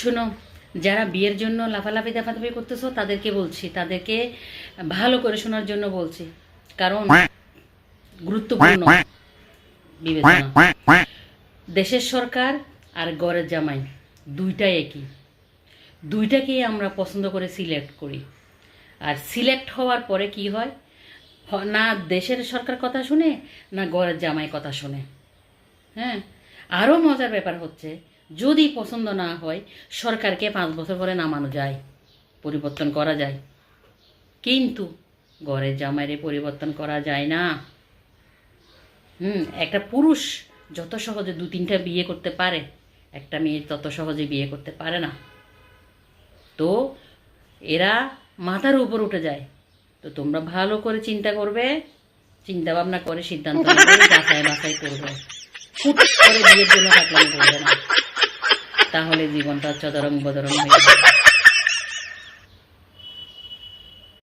শোনো, যারা বিয়ের জন্য লাফালাফি দাফাদাফি করতেছো তাদেরকে বলছি, তাদেরকে ভালো করে শোনার জন্য বলছি, কারণ গুরুত্বপূর্ণ বিবেচনা। দেশের সরকার আর ঘরের জামাই দুইটাই একই, দুইটাকেই আমরা পছন্দ করে সিলেক্ট করি। আর সিলেক্ট হওয়ার পরে কি হয়, না দেশের সরকার কথা শুনে না ঘরের জামাই কথা শুনে। হ্যাঁ, আরও মজার ব্যাপার হচ্ছে, যদি পছন্দ না হয় সরকারকে 5 বছর পরে নামানো যায়, পরিবর্তন করা যায়, কিন্তু ঘরের জামাইরে পরিবর্তন করা যায় না। একটা পুরুষ যত সহজে 2-3টা বিয়ে করতে পারে, একটা মেয়ে তত সহজে বিয়ে করতে পারে না। তো এরা মাথার উপর উঠে যায়। তো তোমরা ভালো করে চিন্তা করবে, চিন্তা ভাবনা করে সিদ্ধান্ত নেবে, যাচাই বাছাই করবে, হুট করে বিয়ের জন্য থাকলে করবে না, তাহলে জীবনটা চদরং বদরং হয়ে যাবে।